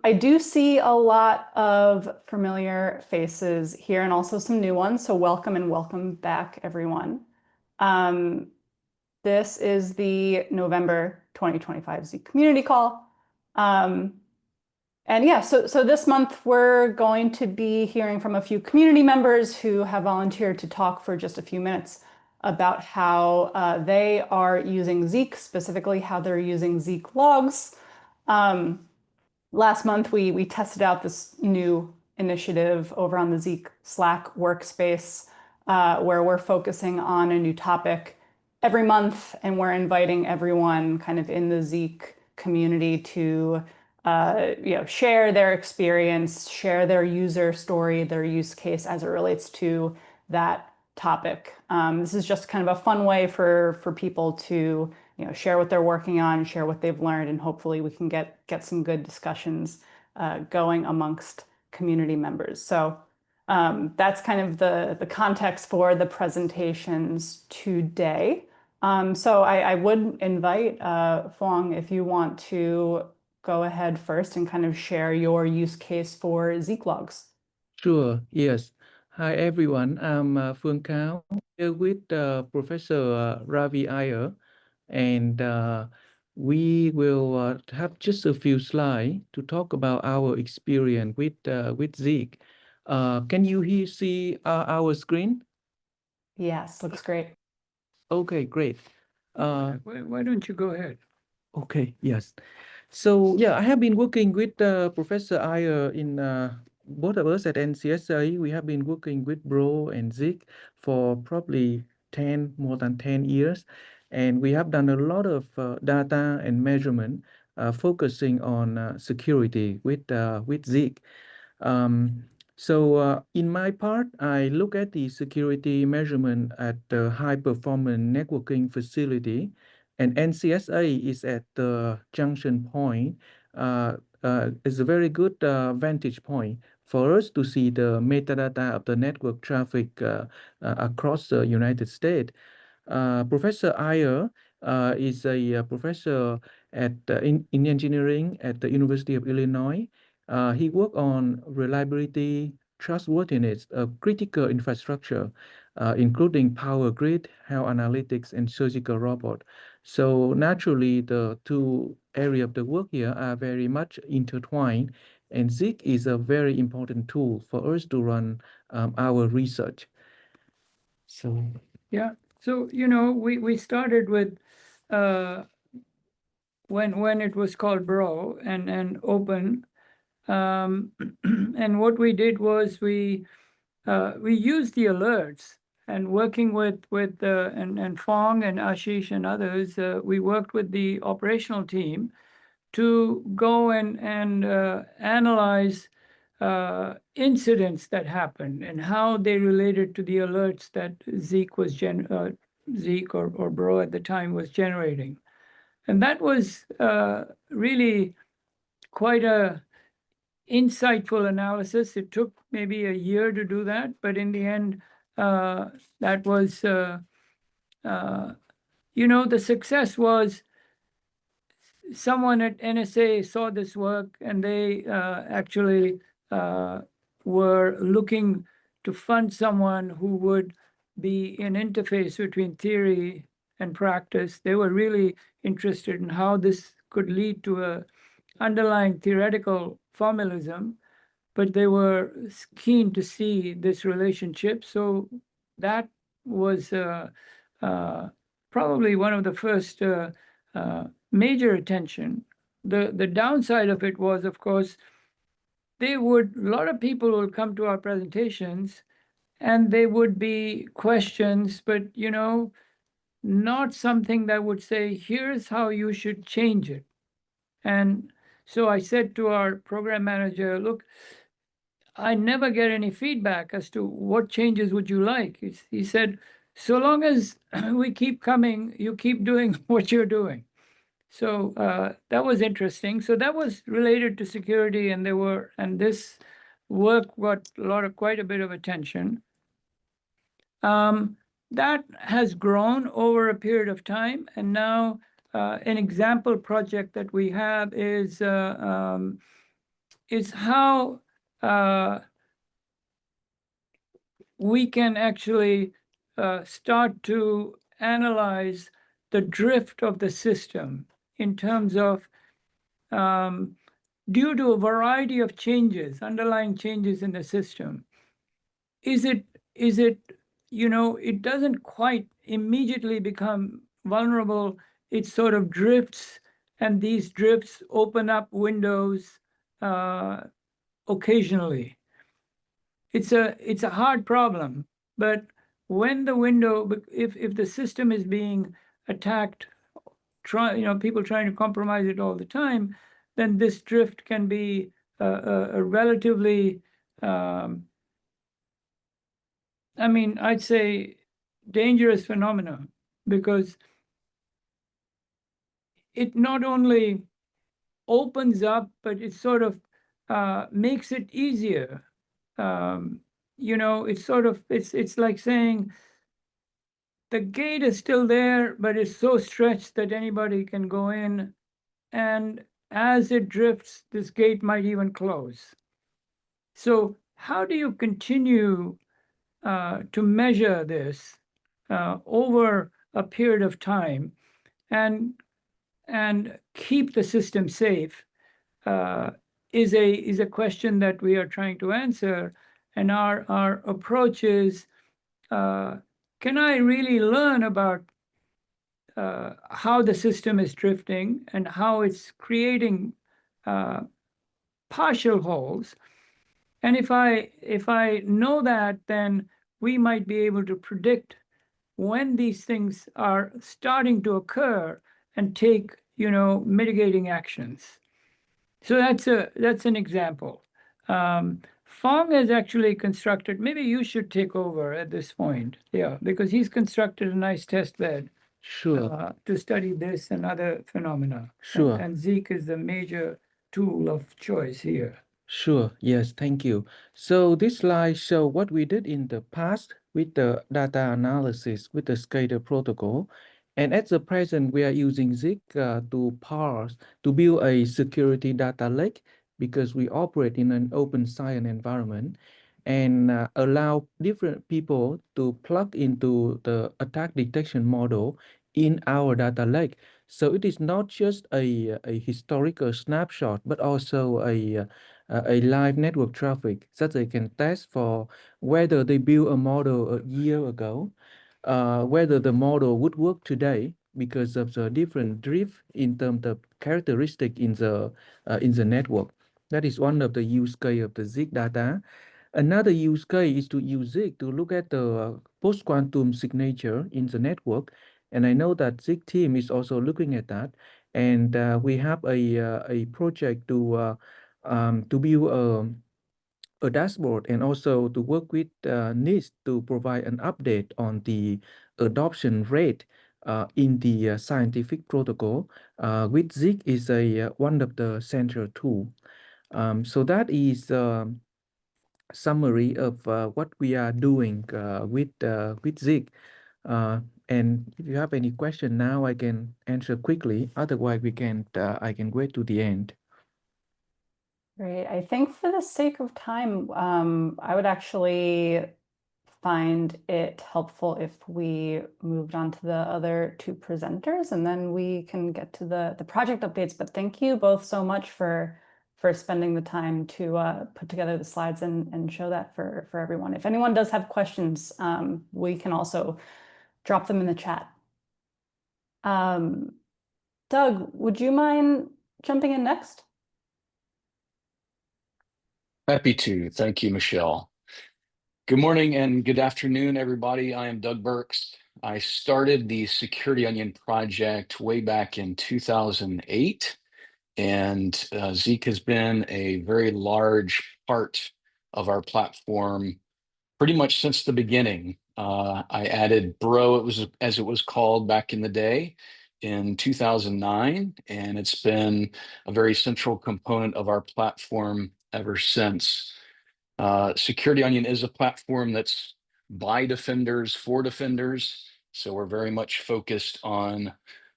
I do see a lot of familiar faces here and also some new ones. So welcome and welcome back, everyone. Um, this is the November 2025 Zeek Community Call. Um, and yeah, so this month we're going to be hearing from a few community members who have volunteered to talk for just a few minutes about how they are using Zeek, specifically how they're using Zeek logs. Last month, we tested out this new initiative over on the Zeek Slack workspace, where we're focusing on a new topic every month, and we're inviting everyone kind of in the Zeek community to share their experience, share their user story, their use case as it relates to that topic. This is just kind of a fun way for people to share what they're working on, share what they've learned, and hopefully we can get some good discussions going amongst community members. So that's kind of the context for the presentations today. So I would invite Fong, if you want to go ahead first and kind of share your use case for Zeek logs. Sure, yes. Hi, everyone. I'm Phương Cao here with Professor Ravi Iyer, and we will have just a few slides to talk about our experience with Zeek. Can you see our screen? Yes, looks great. Okay, great. Why don't you go ahead? Okay, yes. So yeah, I have been working with Professor Iyer in both of us at NCSA. We have been working with Bro and Zeek for probably more than 10 years. And we have done a lot of data and measurement focusing on security with Zeek. Um, so in my part, I look at the security measurement at the high performance networking facility, and NCSA is at the junction point. It's a very good vantage point for us to see the metadata of the network traffic across the United States. Professor Iyer is a professor in engineering at the University of Illinois. He worked on reliability, trustworthiness of critical infrastructure, including power grid, health analytics, and surgical robot. So naturally, the two areas of the work here are very much intertwined, and Zeek is a very important tool for us to run our research. So Yeah. So, we started with when it was called Bro and open. And what we did was we used the alerts and working with and Fong and Ashish and others, we worked with the operational team to go and analyze incidents that happened and how they related to the alerts that Zeek Zeek or Bro at the time was generating. And that was really quite a insightful analysis. It took maybe a year to do that, but in the end, that was, the success was someone at NSA saw this work and they actually were looking to fund someone who would be an interface between theory and practice. They were really interested in how this could lead to a underlying theoretical formalism, but they were keen to see this relationship. So that was probably one of the first major attention. The downside of it was, of course, a lot of people will come to our presentations and they would be questions, but not something that would say, here's how you should change it. And so I said to our program manager, look, I never get any feedback as to what changes would you like. He said, so long as we keep coming, you keep doing what you're doing. So that was interesting. So that was related to security, and this work got quite a bit of attention. That has grown over a period of time, and now an example project that we have is is how we can actually start to analyze the drift of the system in terms of due to a variety of changes, underlying changes in the system. Is it, it doesn't quite immediately become vulnerable. It sort of drifts, and these drifts open up windows occasionally. It's a hard problem, but when the window, if the system is being attacked, people trying to compromise it all the time, then this drift can be a relatively, I'd say dangerous phenomenon, because it not only opens up, but it sort of makes it easier. It's like saying the gate is still there, but it's so stretched that anybody can go in. And as it drifts, this gate might even close. So how do you continue to measure this over a period of time and keep the system safe is a question that we are trying to answer. And our approach is, can I really learn about how the system is drifting and how it's creating partial holes? And if I know that, then we might be able to predict when these things are starting to occur and take, mitigating actions. So that's an example. Fong has actually constructed, maybe you should take over at this point. Yeah, because he's constructed a nice test bed Sure, to study this and other phenomena. sure. And Zeek is the major tool of choice here. Sure, yes, thank you. So this slide show what we did in the past with the data analysis with the SCADA protocol. And at the present, we are using Zeek to build a security data lake, because we operate in an open science environment, and allow different people to plug into the attack detection model in our data lake. So it is not just a historical snapshot, but also a live network traffic, that they can test for whether they built a model a year ago, whether the model would work today because of the different drift in terms of characteristic in the network. That is one of the use case of the Zeek data. Another use case is to use Zeek to look at the post-quantum signature in the network. And I know that Zeek team is also looking at that. And we have a project to build a dashboard, and also to work with NIST to provide an update on the adoption rate in the scientific protocol, which Zeek is one of the central tool. So that is summary of what we are doing with Zeek. And if you have any question now, I can answer quickly. Otherwise, I can wait to the end. Great. I think for the sake of time, I would actually find it helpful if we moved on to the other two presenters, and then we can get to the project updates. But thank you both so much for spending the time to put together the slides and show that for everyone. If anyone does have questions, we can also drop them in the chat. Doug, would you mind jumping in next? Happy to. Thank you, Michelle. Good morning and good afternoon, everybody. I am Doug Burks. I started the Security Onion project way back in 2008, and Zeek has been a very large part of our platform pretty much since the beginning. I added Bro, as it was called back in the day, in 2009, and it's been a very central component of our platform ever since. Security Onion is a platform that's by defenders for defenders, so we're very much focused on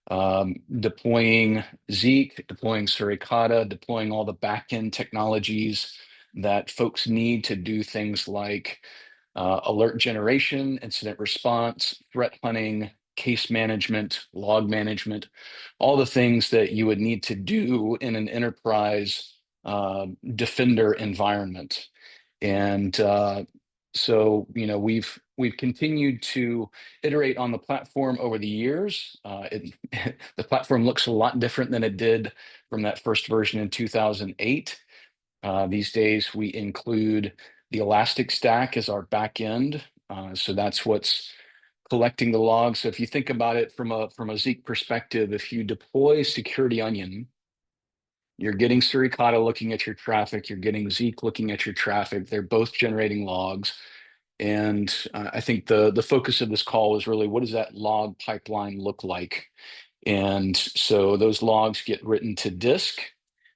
deploying Zeek, deploying Suricata, deploying all the backend technologies that folks need to do things like alert generation, incident response, threat hunting, case management, log management, all the things that you would need to do in an enterprise Defender environment. And so, we've continued to iterate on the platform over the years. The platform looks a lot different than it did from that first version in 2008. These days, we include the Elastic Stack as our backend. So that's what's collecting the logs. So if you think about it from a Zeek perspective, if you deploy Security Onion, you're getting Suricata looking at your traffic, you're getting Zeek looking at your traffic. They're both generating logs. And I think the focus of this call was really, what does that log pipeline look like? And so those logs get written to disk.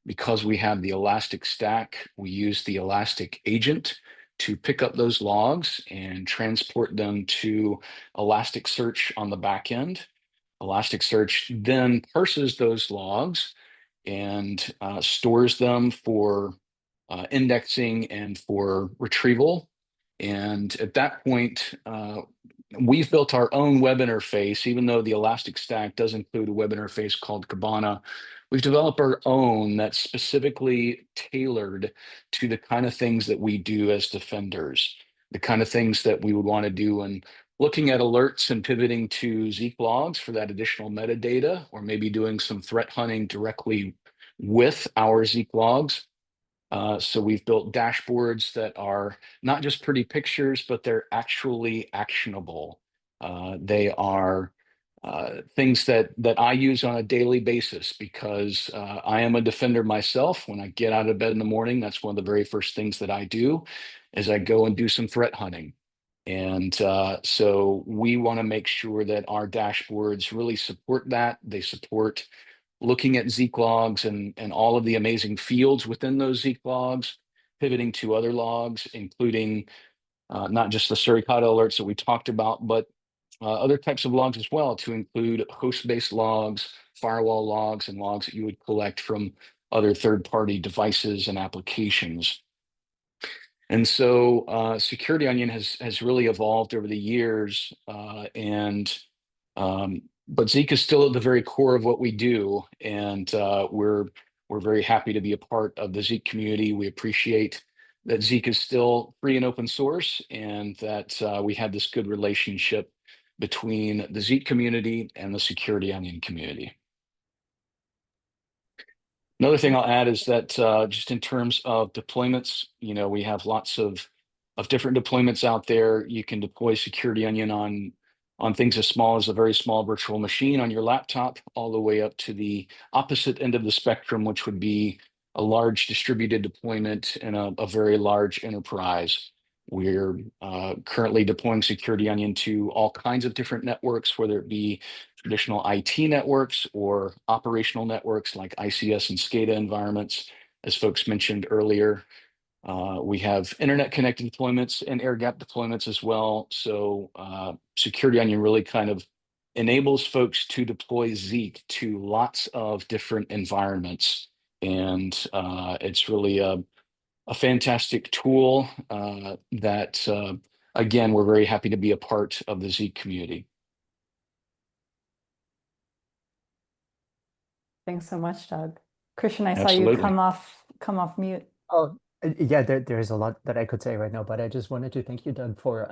Because we have the Elastic Stack, we use the Elastic Agent to pick up those logs and transport them to Elasticsearch on the back end. Elasticsearch then parses those logs and stores them for indexing and for retrieval. And at that point, we've built our own web interface, even though the Elastic Stack does include a web interface called Kibana. We've developed our own that's specifically tailored to the kind of things that we do as defenders, the kind of things that we would want to do. And looking at alerts and pivoting to Zeek logs for that additional metadata, or maybe doing some threat hunting directly with our Zeek logs. So we've built dashboards that are not just pretty pictures, but they're actually actionable. They are things that I use on a daily basis because I am a defender myself. When I get out of bed in the morning, that's one of the very first things that I do is I go and do some threat hunting. And so we want to make sure that our dashboards really support that. They support looking at Zeek logs and all of the amazing fields within those Zeek logs, pivoting to other logs, including not just the Suricata alerts that we talked about, but other types of logs as well, to include host-based logs, firewall logs, and logs that you would collect from other third-party devices and applications. And so Security Onion has really evolved over the years, but Zeek is still at the very core of what we do, and we're very happy to be a part of the Zeek community. We appreciate that Zeek is still free and open source, and that we have this good relationship between the Zeek community and the Security Onion community. Another thing I'll add is that just in terms of deployments, we have lots of different deployments out there. You can deploy Security Onion on things as small as a very small virtual machine on your laptop, all the way up to the opposite end of the spectrum, which would be a large distributed deployment in a very large enterprise. We're currently deploying Security Onion to all kinds of different networks, whether it be traditional IT networks or operational networks like ICS and SCADA environments, as folks mentioned earlier. We have internet connected deployments and air gap deployments as well. So Security Onion really kind of enables folks to deploy Zeek to lots of different environments. And it's really a fantastic tool that, again, we're very happy to be a part of the Zeek community. Thanks so much, Doug. Christian, I saw Absolutely. you come off mute. Oh, yeah, there's a lot that I could say right now, but I just wanted to thank you, Doug, for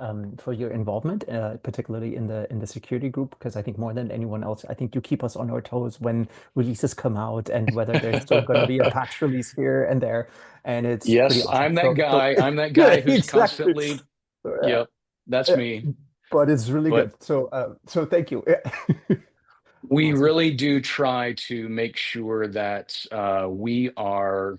your involvement, particularly in the security group, because I think more than anyone else, I think you keep us on our toes when releases come out and whether there's still going to be a patch release here and there, and it's pretty Yes, awesome. I'm that guy. I'm that guy who's Exactly. constantly. Yep, that's me. But it's really But- good. So thank you. We Awesome. really do try to make sure that we are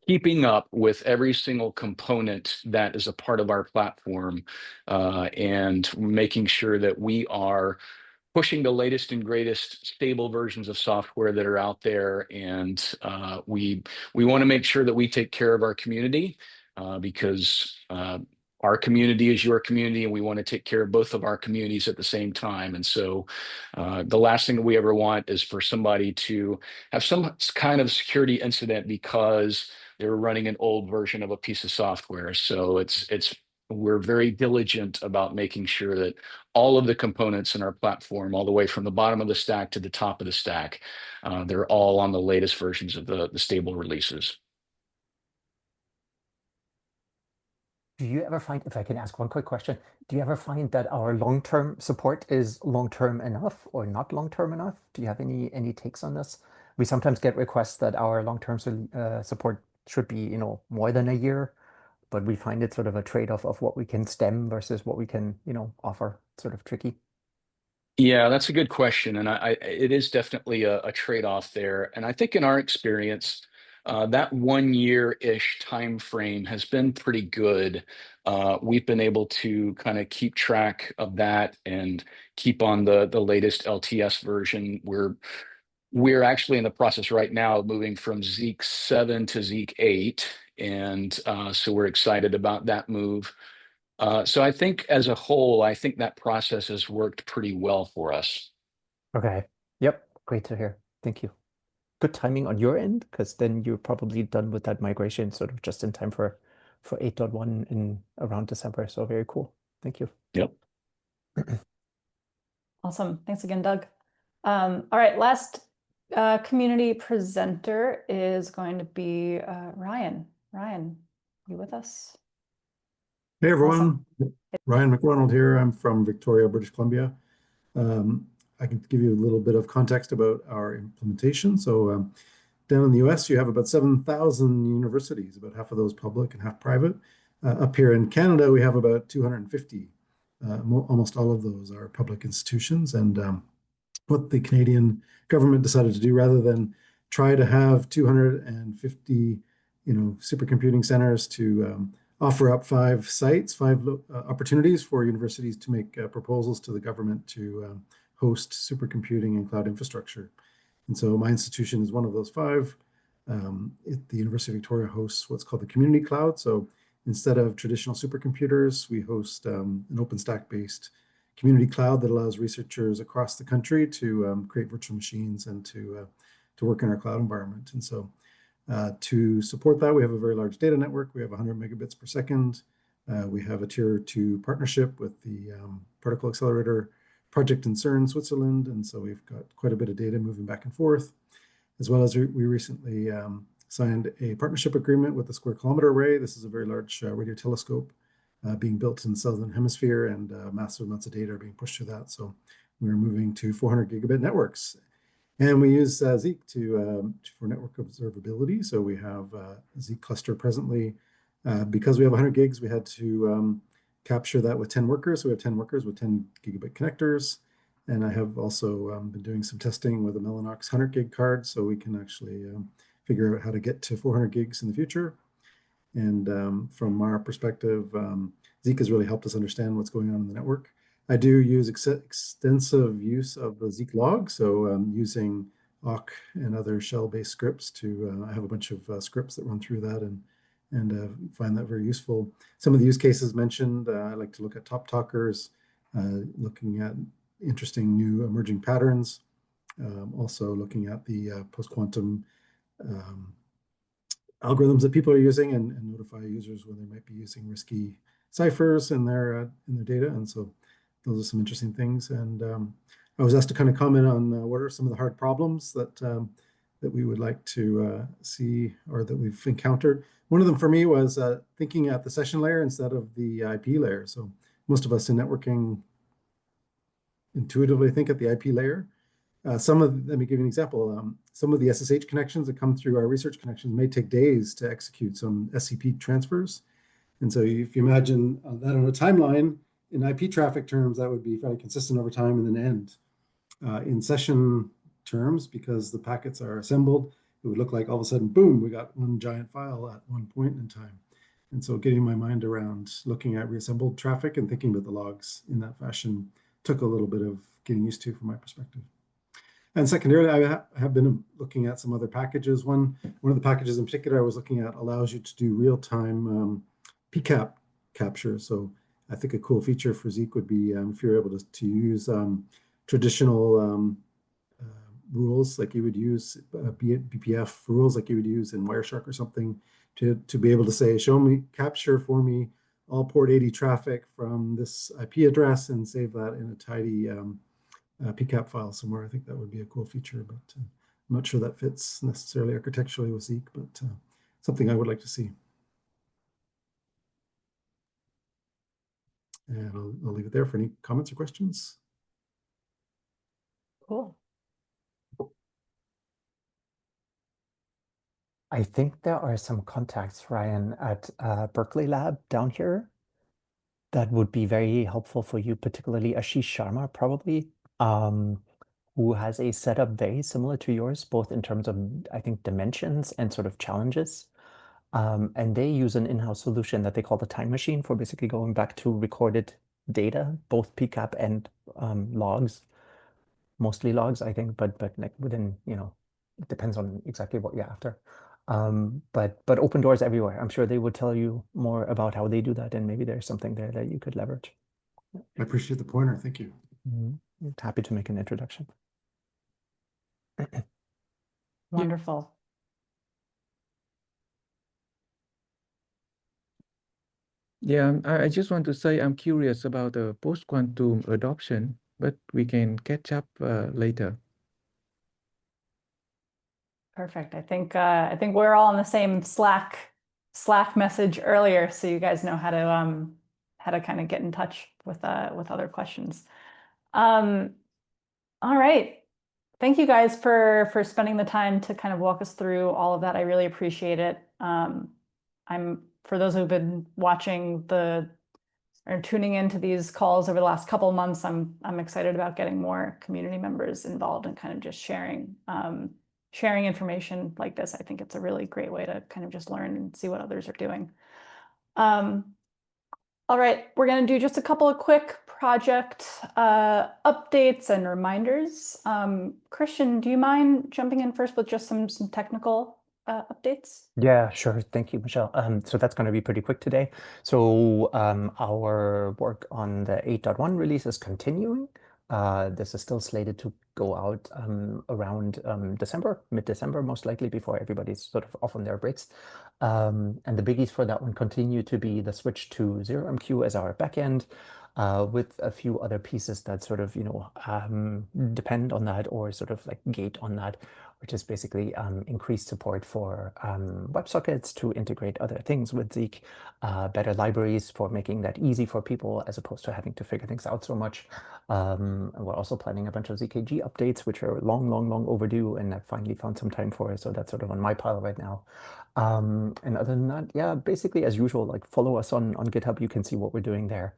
keeping up with every single component that is a part of our platform, and making sure that we are pushing the latest and greatest stable versions of software that are out there. And we want to make sure that we take care of our community, because our community is your community, and we want to take care of both of our communities at the same time. And so the last thing that we ever want is for somebody to have some kind of security incident because they were running an old version of a piece of software. So we're very diligent about making sure that all of the components in our platform, all the way from the bottom of the stack to the top of the stack, they're all on the latest versions of the stable releases. Do you ever find, if I can ask one quick question, do you ever find that our long-term support is long-term enough or not long-term enough? Do you have any takes on this? We sometimes get requests that our long-term support should be, you know, more than a year, but we find it sort of a trade-off of what we can stem versus what we can, you know, offer. Sort of tricky. Yeah, that's a good question, and it is definitely a trade-off there. And I think in our experience, that 1 year-ish time frame has been pretty good. We've been able to kind of keep track of that and keep on the latest LTS version. We're actually in the process right now of moving from Zeek 7 to Zeek 8, and so we're excited about that move. So I think as a whole, I think that process has worked pretty well for us. Okay. Yep. Great to hear. Thank you. Good timing on your end, because then you're probably done with that migration sort of just in time for 8.1 in around December. So very cool. Thank you. Yep. Awesome. Thanks again, Doug. All right, last community presenter is going to be Ryan. Ryan, you with us? Hey everyone, Ryan McDonald here. I'm from Victoria, British Columbia. I can give you a little bit of context about our implementation. So down in the US, you have about 7,000 universities, about half of those public and half private. Up here in Canada, we have about 250. Almost all of those are public institutions. And what the Canadian government decided to do, rather than try to have 250, supercomputing centers to offer up 5 sites, 5 opportunities for universities to make proposals to the government to host supercomputing and cloud infrastructure. And so my institution is one of those 5. The University of Victoria hosts what's called the Community Cloud. So instead of traditional supercomputers, we host an OpenStack-based community cloud that allows researchers across the country to create virtual machines and to work in our cloud environment. And so to support that, we have a very large data network. We have 100 megabits per second. We have a tier 2 partnership with the Particle Accelerator project in CERN, Switzerland. And so we've got quite a bit of data moving back and forth, as well as we recently signed a partnership agreement with the Square Kilometer Array. This is a very large radio telescope being built in the Southern Hemisphere, and massive amounts of data are being pushed through that. So we're moving to 400 gigabit networks. And we use Zeek for network observability. So we have a Zeek cluster presently. Because we have 100 gigs, we had to capture that with 10 workers. So we have 10 workers with 10 gigabit connectors. And I have also been doing some testing with a Mellanox 100 gig card, so we can actually figure out how to get to 400 gigs in the future. And from our perspective, Zeek has really helped us understand what's going on in the network. I do use extensive use of the Zeek log, so using awk and other shell-based scripts I have a bunch of scripts that run through that and find that very useful. Some of the use cases mentioned, I like to look at top talkers, looking at interesting new emerging patterns, also looking at the post-quantum algorithms that people are using and notify users when they might be using risky ciphers in their data. And so those are some interesting things. And I was asked to kind of comment on what are some of the hard problems that we would like to see or that we've encountered. One of them for me was thinking at the session layer instead of the IP layer. So most of us in networking intuitively think at the IP layer. Let me give you an example. Some of the SSH connections that come through our research connections may take days to execute some SCP transfers. And so if you imagine that on a timeline, in IP traffic terms, that would be fairly consistent over time and then end. In session terms, because the packets are assembled, it would look like all of a sudden, boom, we got one giant file at one point in time. And so getting my mind around looking at reassembled traffic and thinking about the logs in that fashion took a little bit of getting used to from my perspective. And secondarily, I have been looking at some other packages. One of the packages in particular I was looking at allows you to do real-time PCAP capture. So I think a cool feature for Zeek would be if you're able to use traditional rules like you would use, BPF rules like you would use in Wireshark or something, to be able to say, capture for me all port 80 traffic from this IP address and save that in a tidy PCAP file somewhere. I think that would be a cool feature, but I'm not sure that fits necessarily architecturally with Zeek, but something I would like to see. And I'll leave it there for any comments or questions. Cool. I think there are some contacts, Ryan, at Berkeley Lab down here that would be very helpful for you, particularly Ashish Sharma, probably, who has a setup very similar to yours, both in terms of, I think, dimensions and sort of challenges. And they use an in-house solution that they call the time machine for basically going back to recorded data, both PCAP and logs, mostly logs, I think, but like within, you know, it depends on exactly what you're after. But open doors everywhere. I'm sure they would tell you more about how they do that, and maybe there's something there that you could leverage. I appreciate the pointer. Thank you. Happy to make an introduction. Wonderful. Yeah, I just want to say I'm curious about the post-quantum adoption, but we can catch up later. Perfect. I think we're all in the same Slack message earlier, so you guys know how to kind of get in touch with other questions. All right. Thank you guys for spending the time to kind of walk us through all of that. I really appreciate it. For those who've been watching or tuning into these calls over the last couple of months, I'm excited about getting more community members involved and kind of just sharing information like this. I think it's a really great way to kind of just learn and see what others are doing. All right, we're going to do just a couple of quick project updates and reminders. Christian, do you mind jumping in first with just some technical updates? Yeah, sure. Thank you, Michelle. So that's going to be pretty quick today. So our work on the 8.1 release is continuing. This is still slated to go out around December, mid-December, most likely, before everybody's sort of off on their breaks. And the biggies for that one continue to be the switch to ZeroMQ as our backend, with a few other pieces that sort of, depend on that or sort of like gate on that, which is basically increased support for WebSockets to integrate other things with Zeek, better libraries for making that easy for people as opposed to having to figure things out so much. And we're also planning a bunch of ZKG updates, which are long overdue, and I've finally found some time for it. So that's sort of on my pile right now. And other than that, yeah, basically as usual, like follow us on GitHub. You can see what we're doing there.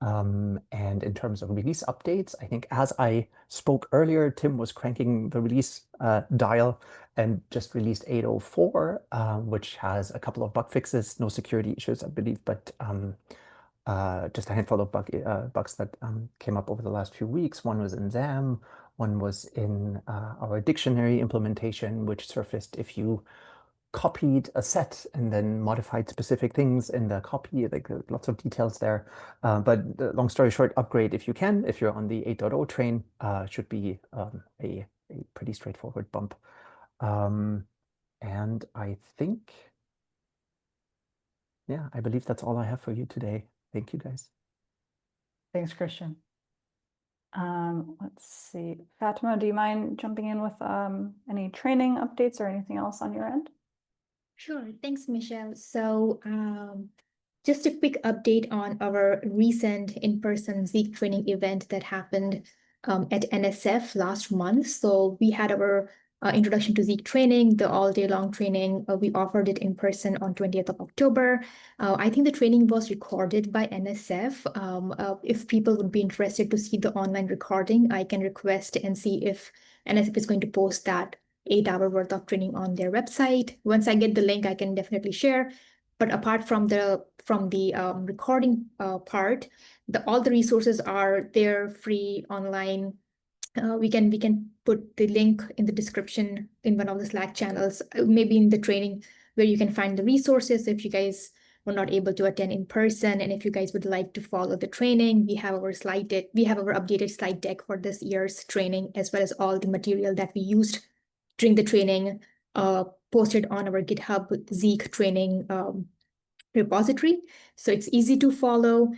And in terms of release updates, I think as I spoke earlier, Tim was cranking the release dial and just released 8.04, which has a couple of bug fixes, no security issues, I believe, but just a handful of bugs that came up over the last few weeks. One was in XAMPP, one was in our dictionary implementation, which surfaced if you copied a set and then modified specific things in the copy, like lots of details there. But long story short, upgrade if you can. If you're on the 8.0 train, should be a pretty straightforward bump. And I think, yeah, I believe that's all I have for you today. Thank you, guys. Thanks, Christian. Let's see. Fatima, do you mind jumping in with any training updates or anything else on your end? Sure. Thanks, Michelle. So just a quick update on our recent in-person Zeek training event that happened at NSF last month. So we had our introduction to Zeek training, the all-day long training. We offered it in person on 20th of October. I think the training was recorded by NSF. If people would be interested to see the online recording, I can request and see if NSF is going to post that 8-hour worth of training on their website. Once I get the link, I can definitely share. But apart from the recording part, all the resources are there, free, online. We can put the link in the description in one of the Slack channels, maybe in the training where you can find the resources if you guys were not able to attend in person. And if you guys would like to follow the training, we have our updated slide deck for this year's training, as well as all the material that we used during the training, posted on our GitHub Zeek training repository. So it's easy to follow.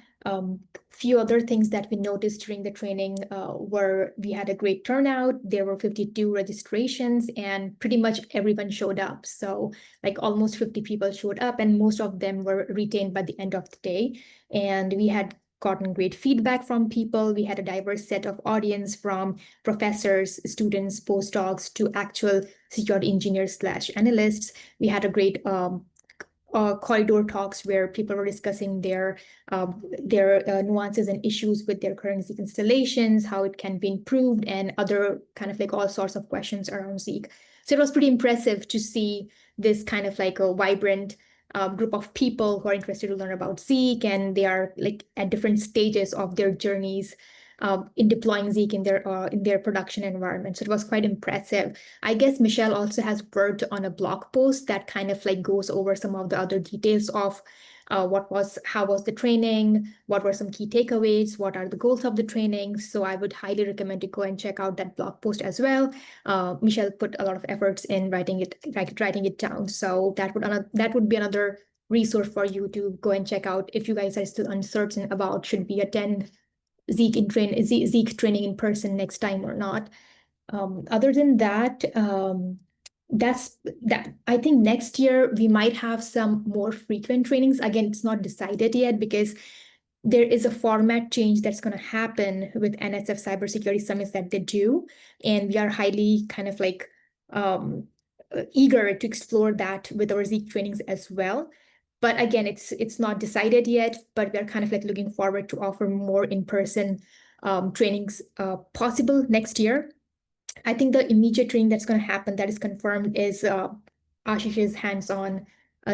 Few other things that we noticed during the training were we had a great turnout. There were 52 registrations and pretty much everyone showed up. So like almost 50 people showed up, and most of them were retained by the end of the day. And we had gotten great feedback from people. We had a diverse set of audience, from professors, students, postdocs, to actual security engineers / analysts. We had a great corridor talks where people were discussing their nuances and issues with their current Zeek installations, how it can be improved, and other kind of like all sorts of questions around Zeek. So it was pretty impressive to see this kind of like a vibrant group of people who are interested to learn about Zeek, and they are like at different stages of their journeys in deploying Zeek in their production environment. So it was quite impressive. I guess Michelle also has worked on a blog post that kind of like goes over some of the other details of how was the training, what were some key takeaways, what are the goals of the training. So I would highly recommend to go and check out that blog post as well. Michelle put a lot of efforts in writing it down. So that would be another resource for you to go and check out if you guys are still uncertain about should we attend Zeek training in person next time or not. Other than that, that's that. I think next year we might have some more frequent trainings. Again, it's not decided yet because there is a format change that's going to happen with NSF cybersecurity summits that they do, and we are highly kind of like eager to explore that with our Zeek trainings as well. But again, it's not decided yet, but we're kind of like looking forward to offer more in-person trainings possible next year. I think the immediate training that's going to happen that is confirmed is Ashish's hands-on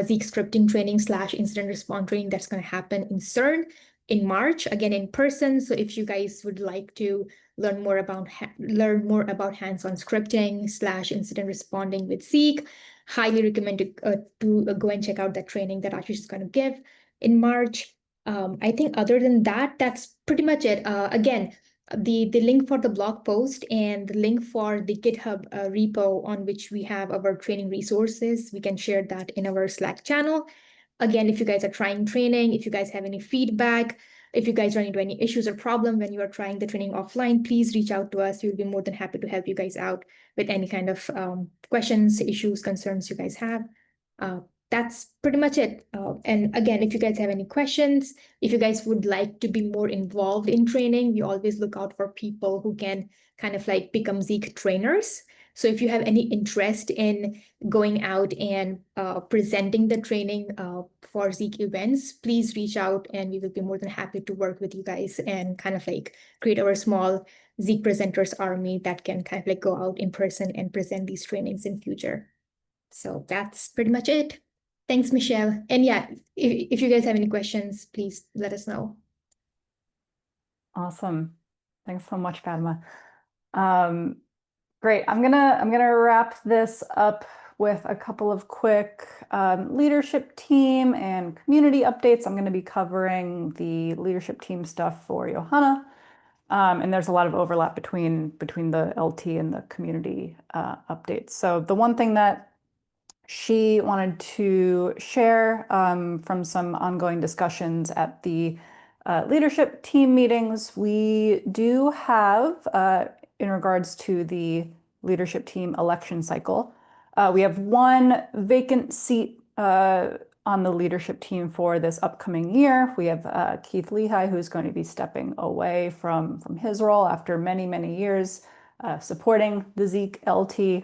Zeek scripting training / incident response training that's going to happen in CERN in March, again in person. So if you guys would like to learn more about hands-on scripting / incident responding with Zeek, highly recommend to go and check out that training that Ashish is going to give in March. I think other than that, that's pretty much it. Again, the link for the blog post and the link for the GitHub repo on which we have our training resources, we can share that in our Slack channel. Again, if you guys are trying training, if you guys have any feedback, if you guys run into any issues or problem when you are trying the training offline, please reach out to us. We'll be more than happy to help you guys out with any kind of questions, issues, concerns you guys have. That's pretty much it. And again, if you guys have any questions, if you guys would like to be more involved in training, we always look out for people who can kind of like become Zeek trainers. So if you have any interest in going out and presenting the training for Zeek events, please reach out and we will be more than happy to work with you guys and kind of like create our small Zeek presenters army that can kind of like go out in person and present these trainings in future. So that's pretty much it. Thanks, Michelle. And yeah, if you guys have any questions, please let us know. Awesome. Thanks so much, Padma. Great. I'm gonna wrap this up with a couple of quick leadership team and community updates. I'm going to be covering the leadership team stuff for Johanna. And there's a lot of overlap between the LT and the community updates. So the one thing that she wanted to share from some ongoing discussions at the leadership team meetings, we do have, in regards to the leadership team election cycle, we have one vacant seat on the leadership team for this upcoming year. We have Keith Lehigh, who's going to be stepping away from his role after many, many years supporting the Zeek LT.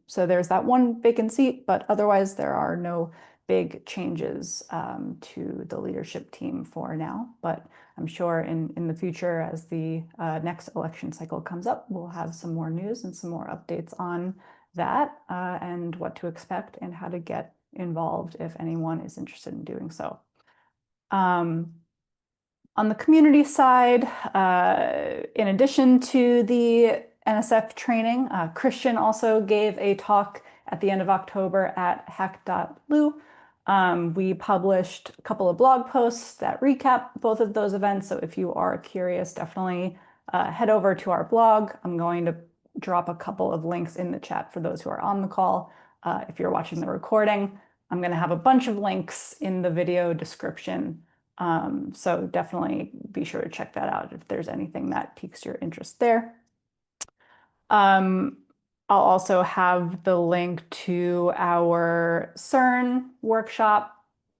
So there's that one vacant seat, but otherwise there are no big changes to the leadership team for now. But I'm sure in the future, as the next election cycle comes up, we'll have some more news and some more updates on that and what to expect and how to get involved if anyone is interested in doing so. On the community side, in addition to the NSF training, Christian also gave a talk at the end of October at hack.lu We published a couple of blog posts that recap both of those events. So if you are curious, definitely head over to our blog. I'm going to drop a couple of links in the chat for those who are on the call. If you're watching the recording, I'm going to have a bunch of links in the video description. So definitely be sure to check that out if there's anything that piques your interest there. I'll also have the link to our CERN workshop,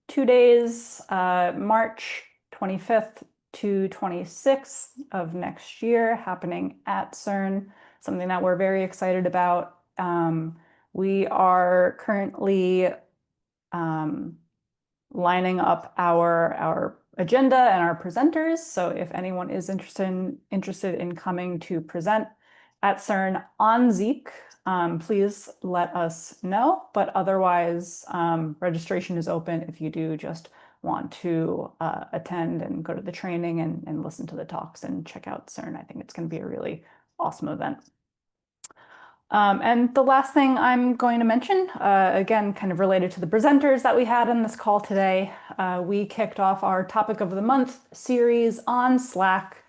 2 days, March 25th to 26th of next year, happening at CERN, something that we're very excited about. We are currently lining up our agenda and our presenters. So if anyone is interested in coming to present at CERN on Zeek, please let us know. But otherwise, registration is open if you do just want to attend and go to the training and listen to the talks and check out CERN. I think it's going to be a really awesome event. And the last thing I'm going to mention, again, kind of related to the presenters that we had in this call today, we kicked off our Topic of the Month series on Slack.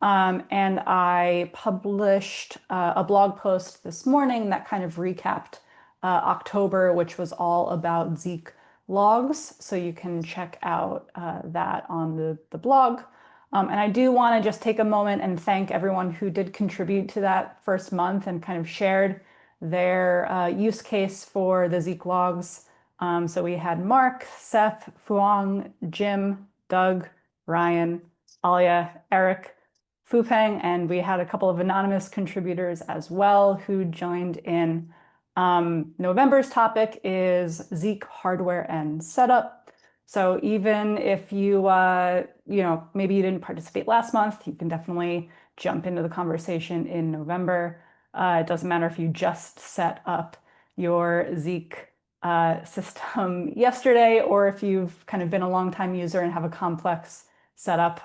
And I published a blog post this morning that kind of recapped October, which was all about Zeek logs. So you can check out that on the blog. And I do want to just take a moment and thank everyone who did contribute to that first month and kind of shared their use case for the Zeek logs. So we had Mark, Seth, Fuang, Jim, Doug, Ryan, Alia, Eric, Fupeng, and we had a couple of anonymous contributors as well who joined in. November's topic is Zeek hardware and setup. So even if you, maybe you didn't participate last month, you can definitely jump into the conversation in November. It doesn't matter if you just set up your Zeek system yesterday, or if you've kind of been a long-time user and have a complex setup.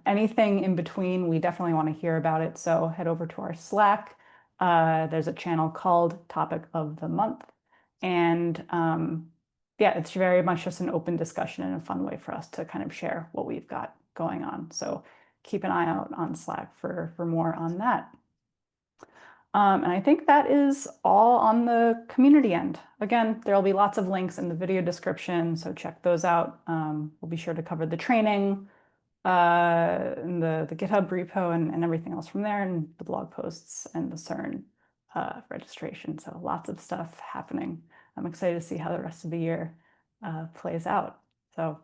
Anything in between, we definitely want to hear about it. So head over to our Slack. There's a channel called Topic of the Month. And yeah, it's very much just an open discussion and a fun way for us to kind of share what we've got going on. So keep an eye out on Slack for more on that. And I think that is all on the community end. Again, there will be lots of links in the video description, so check those out. We'll be sure to cover the training, and the GitHub repo and everything else from there, and the blog posts and the CERN registration. So lots of stuff happening. I'm excited to see how the rest of the year plays out. So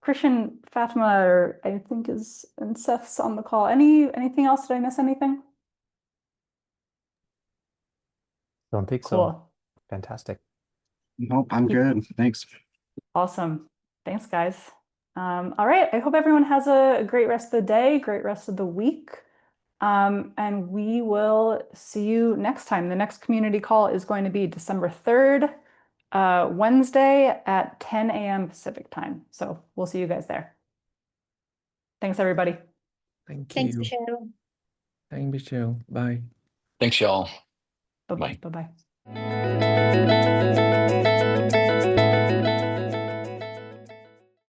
Christian, Fatima, I think and Seth's on the call. Anything else? Did I miss anything? Don't think so. Cool. Fantastic. Nope, I'm good. Thanks. Awesome. Thanks, guys. All right. I hope everyone has a great rest of the day, great rest of the week. And we will see you next time. The next community call is going to be December 3rd, Wednesday at 10 a.m. Pacific time. So we'll see you guys there. Thanks, everybody. Thank Thanks, you. Michelle. Thanks, Michelle. Bye. Thanks, y'all. Bye-bye. Bye. Bye-bye.